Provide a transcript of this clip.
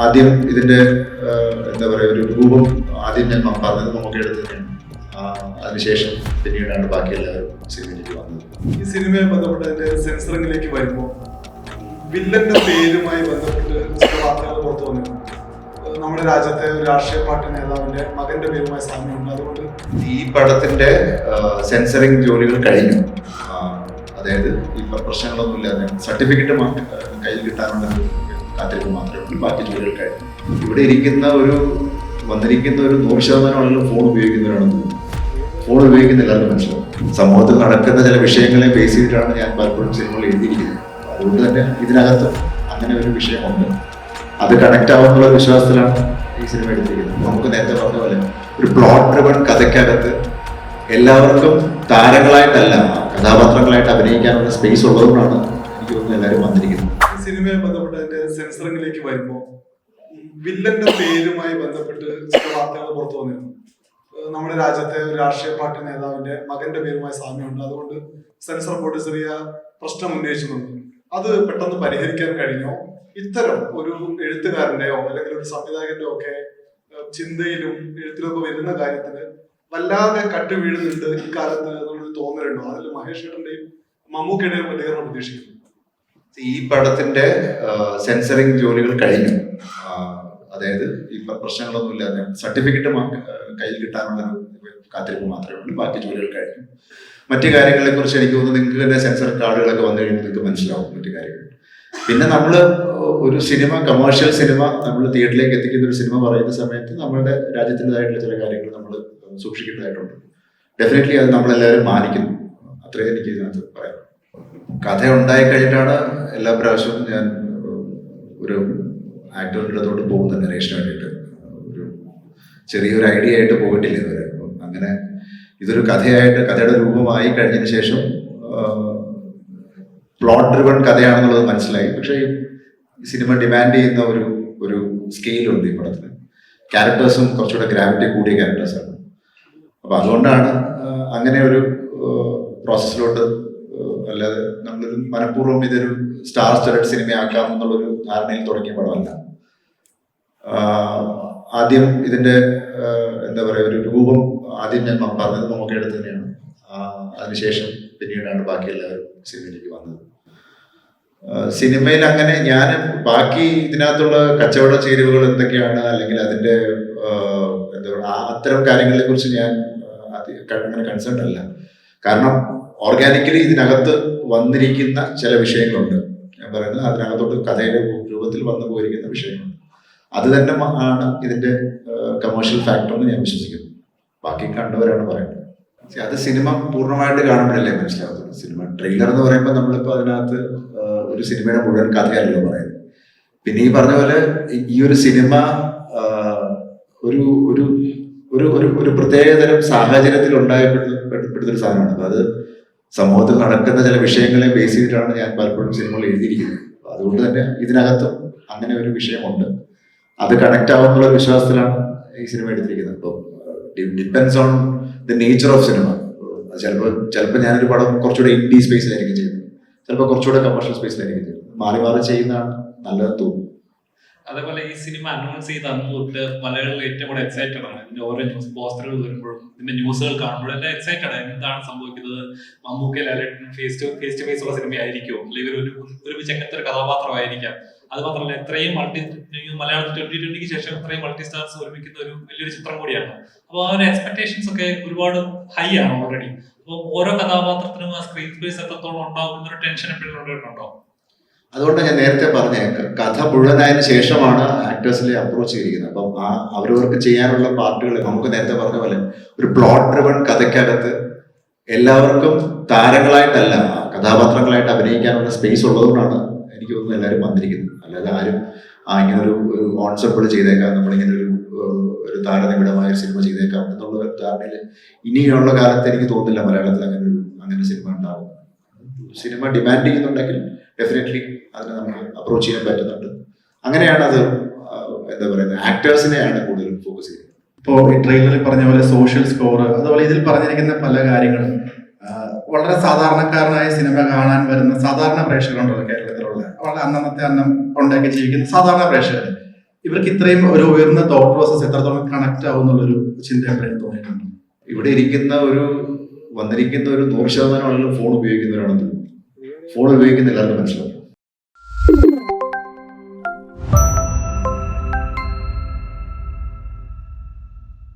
ആദ്യം ഇതിന്റെ എന്താ പറയുക ഒരു രൂപം ആദ്യം ഞാൻ പറഞ്ഞത് നമുക്ക് എടുത്ത് തന്നെയാണ്. അതിനുശേഷം പിന്നീടാണ് ബാക്കി എല്ലാവരും സിനിമയിലേക്ക് വന്നത്. ഈ സിനിമയെ ബന്ധപ്പെട്ട് അതിന്റെ സെൻസറിംഗിലേക്ക് വരുമ്പോൾ വില്ലന്റെ പേരുമായി ബന്ധപ്പെട്ട് ചില വാർത്തകൾ പുറത്തു വന്നിരുന്നു. നമ്മുടെ രാജ്യത്തെ ഒരു രാഷ്ട്രീയ പാർട്ടി നേതാവിന്റെ മകന്റെ പേരുമായി സാമ്യമുണ്ട്. അതുകൊണ്ട് ഈ പടത്തിന്റെ സെൻസറിങ് ജോലികൾ കഴിഞ്ഞു. അതായത് ഇപ്പൊ പ്രശ്നങ്ങളൊന്നുമില്ല. സർട്ടിഫിക്കറ്റ് കയ്യിൽ കിട്ടാനുള്ള കാത്തിരിപ്പ് മാത്രമേ ഉള്ളൂ. ബാക്കി ജോലികൾ കഴിഞ്ഞു. ഇവിടെ വന്നിരിക്കുന്ന ഒരു 100% ആളുകൾ ഫോൺ ഉപയോഗിക്കുന്നവരാണെന്ന്. ഫോൺ ഉപയോഗിക്കുന്ന എല്ലാവർക്കും മനസ്സിലാവും. സമൂഹത്തിൽ നടക്കുന്ന ചില വിഷയങ്ങളെ ബേസ് ചെയ്തിട്ടാണ് ഞാൻ പലപ്പോഴും സിനിമകൾ എഴുതിയിരിക്കുന്നത്. അതുകൊണ്ട് തന്നെ ഇതിനകത്ത് അങ്ങനെ ഒരു വിഷയമുണ്ട്. അത് കണക്ട് ആവുന്നുള്ള വിശ്വാസത്തിലാണ് ഈ സിനിമ എടുത്തിരിക്കുന്നത്. നമുക്ക് നേരത്തെ പറഞ്ഞ പോലെ ഒരു പ്ലോട്ട് ഡ്രിവൺ കഥയ്ക്കകത്ത് എല്ലാവർക്കും താരങ്ങളായിട്ടല്ല കഥാപാത്രങ്ങളായിട്ട് അഭിനയിക്കാനുള്ള സ്പേസ് ഉള്ളതുകൊണ്ടാണ് എനിക്ക് തോന്നുന്നു എല്ലാവരും വന്നിരിക്കുന്നത്. ഈ സിനിമയെ ബന്ധപ്പെട്ട് അതിന്റെ സെൻസറിംഗിലേക്ക് വരുമ്പോൾ വില്ലന്റെ പേരുമായി ബന്ധപ്പെട്ട് ചില വാർത്തകൾ പുറത്തു വന്നിരുന്നു. നമ്മുടെ രാജ്യത്തെ ഒരു രാഷ്ട്രീയ പാർട്ടി നേതാവിന്റെ മകന്റെ പേരുമായി സാമ്യമുണ്ട്. അതുകൊണ്ട് സെൻസർ ബോർഡ് ചെറിയ പ്രശ്നം ഉന്നയിച്ചിട്ടുണ്ട്. അത് പെട്ടെന്ന് പരിഹരിക്കാൻ കഴിഞ്ഞോ? ഇത്തരം ഒരു എഴുത്തുകാരന്റെയോ അല്ലെങ്കിൽ ഒരു സംവിധായകന്റെയോ ഒക്കെ ചിന്തയിലും എഴുത്തിലൊക്കെ വരുന്ന കാര്യത്തിന് വല്ലാതെ കട്ട് വീഴുന്നുണ്ട് ഇക്കാലത്ത് എന്നുള്ളൊരു തോന്നലുണ്ടോ? അതിൽ മഹേഷ് ഏട്ടന്റെയും മമ്മൂക്കയുടെയും പ്രതികരണം പ്രതീക്ഷിക്കുന്നു. ഈ പടത്തിന്റെ സെൻസറിങ് ജോലികൾ കഴിഞ്ഞു. അതായത് ഇപ്പൊ പ്രശ്നങ്ങളൊന്നുമില്ല. സർട്ടിഫിക്കറ്റ് കയ്യിൽ കിട്ടാനുള്ള കാത്തിരിപ്പ് മാത്രമേ ഉള്ളൂ. ബാക്കി ജോലികൾ കഴിഞ്ഞു. മറ്റു കാര്യങ്ങളെ കുറിച്ച് എനിക്ക് തോന്നുന്നു നിങ്ങൾക്ക് തന്നെ സെൻസർ കാർഡുകളൊക്കെ വന്നു കഴിയുമ്പോൾ നിങ്ങൾക്ക് മനസ്സിലാവും മറ്റു കാര്യങ്ങൾ. പിന്നെ നമ്മൾ ഒരു സിനിമ, കമേഴ്ഷ്യൽ സിനിമ നമ്മൾ തിയേറ്ററിലേക്ക് എത്തിക്കുന്ന ഒരു സിനിമ പറയുന്ന സമയത്ത് നമ്മളുടെ രാജ്യത്തിൻ്റെതായിട്ടുള്ള ചില കാര്യങ്ങൾ നമ്മൾ സൂക്ഷിക്കേണ്ടതായിട്ടുണ്ട്. ഡെഫിനറ്റ്ലി അത് നമ്മളെല്ലാവരും മാനിക്കുന്നു. അത്രയും എനിക്ക് ഇതിനകത്ത് പറയാം. കഥ ഉണ്ടായി കഴിഞ്ഞിട്ടാണ് എല്ലാ പ്രാവശ്യവും ഞാൻ ഒരു ആക്ടറിൻ്റെ അടുത്തോട്ട് പോകുന്നത് നരേഷന് വേണ്ടിയിട്ട്. ഒരു ചെറിയൊരു ഐഡിയ ആയിട്ട് പോയിട്ടില്ല ഇതുവരെ. അപ്പം അങ്ങനെ ഇതൊരു കഥയുടെ രൂപമായി കഴിഞ്ഞതിന് ശേഷം പ്ലോട്ട് ഡ്രിവൺ കഥയാണെന്നുള്ളത് മനസ്സിലായി. പക്ഷേ ഈ സിനിമ ഡിമാൻഡ് ചെയ്യുന്ന ഒരു സ്കെയിലുണ്ട് ഈ പടത്തിന്. ക്യാരക്ടേഴ്സും കുറച്ചുകൂടെ ഗ്രാവിറ്റി കൂടിയ ക്യാരക്ടേഴ്സാണ്. അപ്പം അതുകൊണ്ടാണ് അങ്ങനെ ഒരു പ്രോസസ്സിലോട്ട്, അല്ലാതെ നമ്മളൊരു മനഃപൂർവ്വം ഇതൊരു സ്റ്റാർ സ്റ്റഡഡ് സിനിമയാക്കാം എന്നുള്ളൊരു ധാരണയിൽ തുടങ്ങിയ പടമല്ല. ആദ്യം ഇതിന്റെ എന്താ പറയുക ഒരു രൂപം ആദ്യം ഞാൻ പറഞ്ഞത് നമുക്ക് എടുത്ത് തന്നെയാണ്. അതിനുശേഷം പിന്നീടാണ് ബാക്കി എല്ലാവരും സിനിമയിലേക്ക് വന്നത്. സിനിമയിൽ അങ്ങനെ ഞാൻ ബാക്കി ഇതിനകത്തുള്ള കച്ചവട ചേരുവകൾ എന്തൊക്കെയാണ്, അല്ലെങ്കിൽ അതിന്റെ എന്താ പറയുക അത്തരം കാര്യങ്ങളെ കുറിച്ച് ഞാൻ അങ്ങനെ കൺസേൺ അല്ല. കാരണം ഓർഗാനിക്കലി ഇതിനകത്ത് വന്നിരിക്കുന്ന ചില വിഷയങ്ങളുണ്ട്. ഞാൻ പറയുന്നത് അതിനകത്തോട്ട് കഥയുടെ രൂപത്തിൽ വന്നു പോയിരിക്കുന്ന വിഷയങ്ങളുണ്ട്. അത് തന്നെ ആണ് ഇതിന്റെ കമേഴ്ഷ്യൽ ഫാക്ടർ എന്ന് ഞാൻ വിശ്വസിക്കുന്നു. ബാക്കി കണ്ടവരാണ് പറയുന്നത്. അത് സിനിമ പൂർണ്ണമായിട്ട് കാണുമ്പോഴല്ലേ മനസ്സിലാവുന്നത്. സിനിമ ട്രെയിലർ എന്ന് പറയുമ്പോൾ നമ്മളിപ്പോൾ അതിനകത്ത് ഒരു സിനിമയുടെ മുഴുവൻ കഥയല്ലോ പറയുന്നത്. പിന്നെ ഈ പറഞ്ഞ പോലെ ഈ ഒരു സിനിമ ഒരു ഒരു ഒരു ഒരു പ്രത്യേകതരം സാഹചര്യത്തിൽ ഉണ്ടായപ്പെടുത്തൊരു സാധനമാണ്. അപ്പൊ അത് സമൂഹത്തിൽ നടക്കുന്ന ചില വിഷയങ്ങളെ ബേസ് ചെയ്തിട്ടാണ് ഞാൻ പലപ്പോഴും സിനിമകൾ എഴുതിയിരിക്കുന്നത്. അതുകൊണ്ട് തന്നെ ഇതിനകത്തും അങ്ങനെ ഒരു വിഷയമുണ്ട്. അത് കണക്ട് ആവുന്നുള്ള വിശ്വാസത്തിലാണ് ഈ സിനിമ എടുത്തിരിക്കുന്നത്. അപ്പോൾ depends on the nature of cinema. ചിലപ്പോൾ ഞാനൊരു പടം കുറച്ചുകൂടെ ഇൻഡി സ്പേസിലായിരിക്കും ചെയ്യുന്നത്, ചിലപ്പോൾ കുറച്ചുകൂടെ കമേഴ്ഷ്യൽ സ്പേസിലായിരിക്കും ചെയ്യുന്നത്. മാറി മാറി ചെയ്യുന്നതാണ് നല്ലതെന്ന് തോന്നുന്നു. അതേപോലെ ഈ സിനിമ അനൗൺസ് ചെയ്ത് അന്ന് തൊട്ട് മലയാളികൾ ഏറ്റവും കൂടെ എക്സൈറ്റഡ് ആണ്. ഇതിന്റെ ഓരോ ന്യൂസ് പോസ്റ്ററുകൾ വരുമ്പോഴും ഇതിന്റെ ന്യൂസുകൾ കാണുമ്പോഴും എല്ലാം എക്സൈറ്റഡ് ആണ്. എന്താണ് സംഭവിക്കുന്നത്? മമ്മൂക്ക ലാലേട്ടൻ ഫേസ് ടു ഫേസ് ഉള്ള സിനിമയായിരിക്കുമോ, അല്ലെങ്കിൽ ഒരുമിച്ച് എങ്ങനത്തെ ഒരു കഥാപാത്രമായിരിക്കാം? അത് മാത്രമല്ല ഇത്രയും മലയാളത്തിൽ 2020 ശേഷം ഇത്രയും മൾട്ടി സ്റ്റാർസ് ഒരുമിക്കുന്ന ഒരു വലിയൊരു ചിത്രം കൂടിയാണ്. അപ്പോൾ ആ ഒരു എക്സ്പെക്ടേഷൻസ് ഒക്കെ ഒരുപാട് ഹൈ ആണ് ഓൾറെഡി. അപ്പോൾ ഓരോ കഥാപാത്രത്തിനും ആ സ്ക്രീൻ സ്പേസ് എത്രത്തോളം ഉണ്ടാകുന്ന ഒരു ടെൻഷൻ എപ്പോഴും ഉണ്ടായിട്ടുണ്ടോ? അതുകൊണ്ട് ഞാൻ നേരത്തെ പറഞ്ഞ കഥ മുഴുവനായതിനു ശേഷമാണ് ആക്ടേഴ്സിനെ അപ്രോച്ച് ചെയ്തിരിക്കുന്നത്. അപ്പം അവരവർക്ക് ചെയ്യാനുള്ള പാർട്ടുകൾ നമുക്ക് നേരത്തെ പറഞ്ഞ പോലെ ഒരു പ്ലോട്ട് ഡ്രിവൺ കഥയ്ക്കകത്ത് എല്ലാവർക്കും താരങ്ങളായിട്ടല്ല കഥാപാത്രങ്ങളായിട്ട് അഭിനയിക്കാനുള്ള സ്പേസ് ഉള്ളതുകൊണ്ടാണ് എനിക്ക് തോന്നുന്നു എല്ലാവരും വന്നിരിക്കുന്നത്. അല്ലാതെ ആരും ഇങ്ങനെ ഒരു കോൺസെപ്റ്റ് ചെയ്തേക്കാം, നമ്മളിങ്ങനെ ഒരു താരനിബിഡമായ ഒരു സിനിമ ചെയ്തേക്കാം എന്നുള്ള ധാരണയിൽ ഇനിയുള്ള കാലത്ത് എനിക്ക് തോന്നുന്നില്ല മലയാളത്തിൽ അങ്ങനെ സിനിമ ഉണ്ടാവും. സിനിമ ഡിമാൻഡ് ചെയ്യുന്നുണ്ടെങ്കിൽ ഡെഫിനറ്റ്ലി അതിനെ നമുക്ക് അപ്രോച്ച് ചെയ്യാൻ പറ്റുന്നുണ്ട്. അങ്ങനെയാണ് അത് എന്താ പറയുന്നത്, ആക്ടേഴ്സിനെയാണ് കൂടുതലും ഫോക്കസ് ചെയ്യുന്നത്. ഇപ്പോൾ ഈ ട്രെയിലറിൽ പറഞ്ഞ പോലെ സോഷ്യൽ സ്കോർ, അതുപോലെ ഇതിൽ പറഞ്ഞിരിക്കുന്ന പല കാര്യങ്ങളും വളരെ സാധാരണക്കാരനായ സിനിമ കാണാൻ വരുന്ന സാധാരണ പ്രേക്ഷകരുണ്ടല്ലോ കേരളത്തിലുള്ള, വളരെ അന്നത്തെ അന്നം ഉണ്ടാക്കി ജീവിക്കുന്ന സാധാരണ പ്രേക്ഷകർ ഇവർക്ക് ഇത്രയും ഒരു ഉയർന്ന തോട്ട് പ്രോസസ് എത്രത്തോളം കണക്ട് ആവും എന്നുള്ളൊരു ചിന്ത എപ്പോഴും തോന്നിയിട്ടുണ്ട്? ഇവിടെ വന്നിരിക്കുന്ന ഒരു 100% ആളുകൾ ഫോൺ ഉപയോഗിക്കുന്നവരാണെന്ന് തോന്നുന്നു. ഫോൺ ഉപയോഗിക്കുന്ന എല്ലാവർക്കും മനസ്സിലാവും.